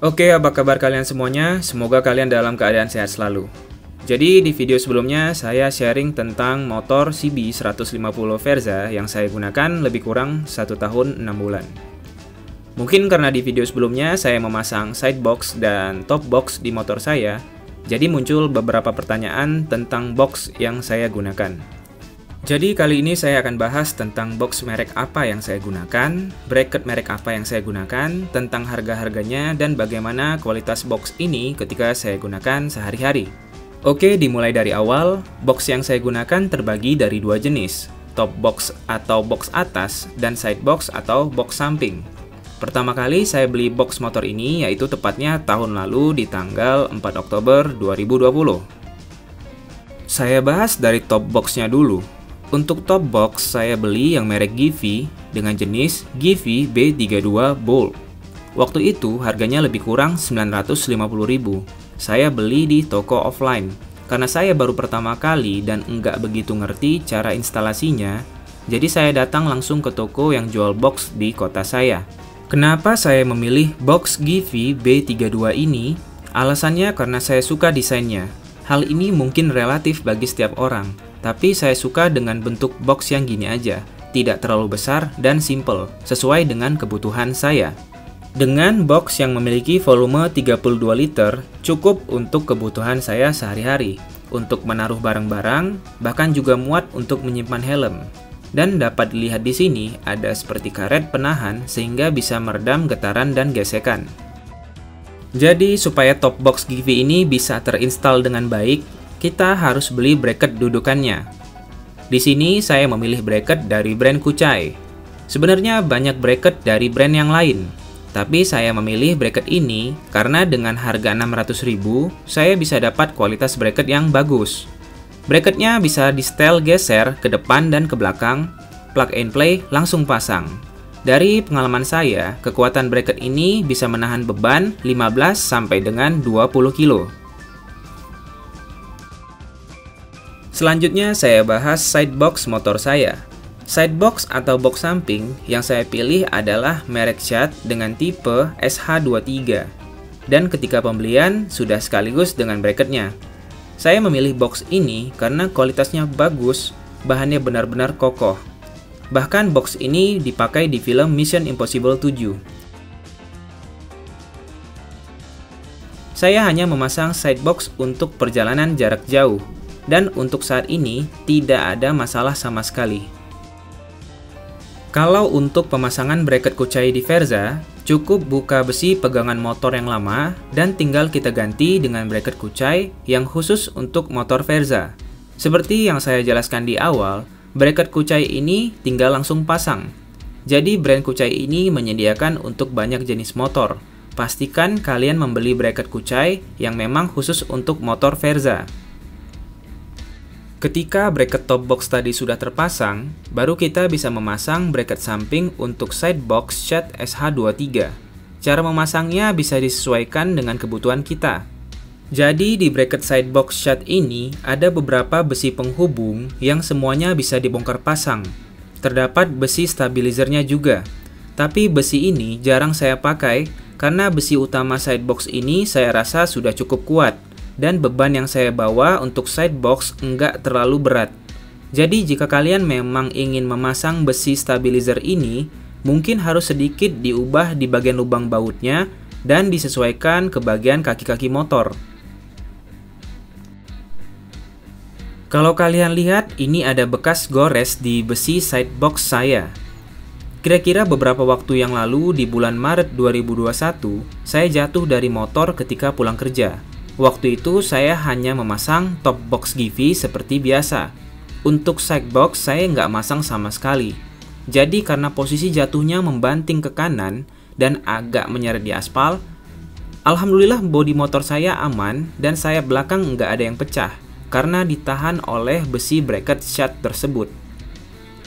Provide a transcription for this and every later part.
Oke, apa kabar kalian semuanya? Semoga kalian dalam keadaan sehat selalu. Jadi di video sebelumnya saya sharing tentang motor CB 150 Verza yang saya gunakan lebih kurang 1 tahun 6 bulan. Mungkin karena di video sebelumnya saya memasang sidebox dan top box di motor saya, jadi muncul beberapa pertanyaan tentang box yang saya gunakan. Jadi kali ini saya akan bahas tentang box merek apa yang saya gunakan, bracket merek apa yang saya gunakan, tentang harga-harganya, dan bagaimana kualitas box ini ketika saya gunakan sehari-hari. Oke, dimulai dari awal. Box yang saya gunakan terbagi dari dua jenis, top box atau box atas, dan side box atau box samping. Pertama kali saya beli box motor ini yaitu tepatnya tahun lalu di tanggal 4 Oktober 2020. Saya bahas dari top boxnya dulu. Untuk top box, saya beli yang merek Givi dengan jenis Givi B32 Bold. Waktu itu harganya lebih kurang 950.000. Saya beli di toko offline. Karena saya baru pertama kali dan enggak begitu ngerti cara instalasinya, jadi saya datang langsung ke toko yang jual box di kota saya. Kenapa saya memilih box Givi B32 ini? Alasannya karena saya suka desainnya. Hal ini mungkin relatif bagi setiap orang. Tapi saya suka dengan bentuk box yang gini aja, tidak terlalu besar dan simple, sesuai dengan kebutuhan saya. Dengan box yang memiliki volume 32 liter, cukup untuk kebutuhan saya sehari-hari, untuk menaruh barang-barang, bahkan juga muat untuk menyimpan helm. Dan dapat dilihat di sini ada seperti karet penahan sehingga bisa meredam getaran dan gesekan. Jadi supaya top box Givi ini bisa terinstall dengan baik, kita harus beli bracket dudukannya. Di sini saya memilih bracket dari brand Kucai. Sebenarnya banyak bracket dari brand yang lain, tapi saya memilih bracket ini karena dengan harga 600.000 saya bisa dapat kualitas bracket yang bagus. Bracketnya bisa di setel geser ke depan dan ke belakang, plug and play langsung pasang. Dari pengalaman saya, kekuatan bracket ini bisa menahan beban 15 sampai dengan 20 kilo. Selanjutnya saya bahas sidebox motor saya. Sidebox atau box samping yang saya pilih adalah merek Schadt dengan tipe SH23. Dan ketika pembelian sudah sekaligus dengan bracketnya. Saya memilih box ini karena kualitasnya bagus, bahannya benar-benar kokoh. Bahkan box ini dipakai di film Mission Impossible 7. Saya hanya memasang sidebox untuk perjalanan jarak jauh. Dan untuk saat ini tidak ada masalah sama sekali. Kalau untuk pemasangan bracket Kucai di Verza, cukup buka besi pegangan motor yang lama dan tinggal kita ganti dengan bracket Kucai yang khusus untuk motor Verza. Seperti yang saya jelaskan di awal, bracket Kucai ini tinggal langsung pasang. Jadi brand Kucai ini menyediakan untuk banyak jenis motor. Pastikan kalian membeli bracket Kucai yang memang khusus untuk motor Verza. Ketika bracket top box tadi sudah terpasang, baru kita bisa memasang bracket samping untuk sidebox Schadt SH23. Cara memasangnya bisa disesuaikan dengan kebutuhan kita. Jadi di bracket sidebox Schadt ini ada beberapa besi penghubung yang semuanya bisa dibongkar pasang. Terdapat besi stabilizernya juga. Tapi besi ini jarang saya pakai karena besi utama sidebox ini saya rasa sudah cukup kuat. Dan beban yang saya bawa untuk sidebox enggak terlalu berat. Jadi jika kalian memang ingin memasang besi stabilizer ini, mungkin harus sedikit diubah di bagian lubang bautnya dan disesuaikan ke bagian kaki-kaki motor. Kalau kalian lihat, ini ada bekas gores di besi sidebox saya. Kira-kira beberapa waktu yang lalu di bulan Maret 2021, saya jatuh dari motor ketika pulang kerja. Waktu itu saya hanya memasang top box Givi seperti biasa. Untuk sidebox saya nggak masang sama sekali. Jadi karena posisi jatuhnya membanting ke kanan dan agak menyeret di aspal, alhamdulillah bodi motor saya aman dan sayap belakang nggak ada yang pecah karena ditahan oleh besi bracket Schadt tersebut.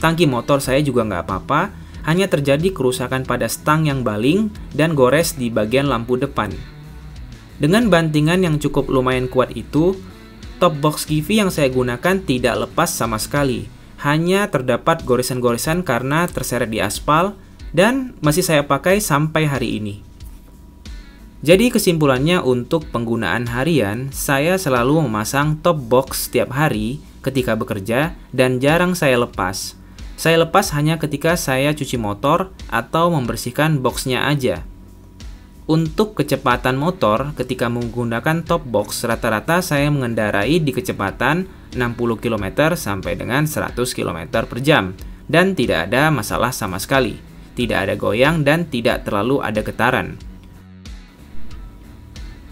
Tangki motor saya juga nggak apa-apa, hanya terjadi kerusakan pada stang yang baling dan gores di bagian lampu depan. Dengan bantingan yang cukup lumayan kuat itu, top box Givi yang saya gunakan tidak lepas sama sekali. Hanya terdapat goresan-goresan karena terseret di aspal dan masih saya pakai sampai hari ini. Jadi kesimpulannya untuk penggunaan harian, saya selalu memasang top box setiap hari ketika bekerja dan jarang saya lepas. Saya lepas hanya ketika saya cuci motor atau membersihkan boxnya aja. Untuk kecepatan motor ketika menggunakan top box, rata-rata saya mengendarai di kecepatan 60 km sampai dengan 100 km per jam dan tidak ada masalah sama sekali. Tidak ada goyang dan tidak terlalu ada getaran.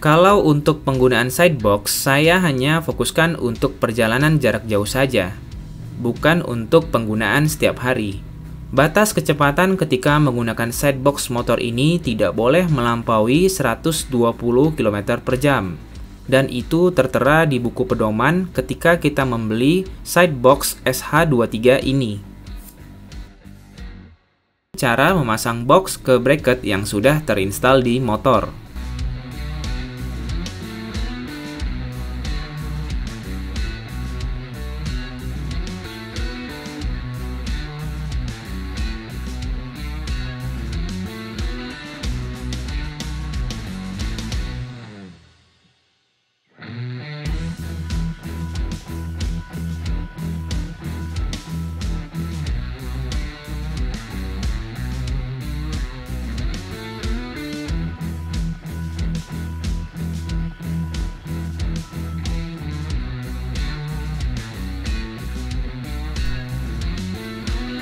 Kalau untuk penggunaan sidebox, saya hanya fokuskan untuk perjalanan jarak jauh saja, bukan untuk penggunaan setiap hari. Batas kecepatan ketika menggunakan sidebox motor ini tidak boleh melampaui 120 km per jam. Dan itu tertera di buku pedoman ketika kita membeli sidebox SH23 ini. Cara memasang box ke bracket yang sudah terinstal di motor.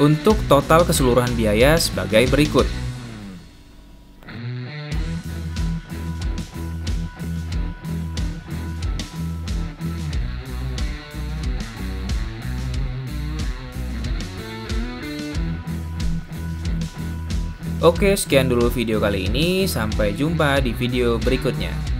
Untuk total keseluruhan biaya sebagai berikut. Oke, sekian dulu video kali ini. Sampai jumpa di video berikutnya.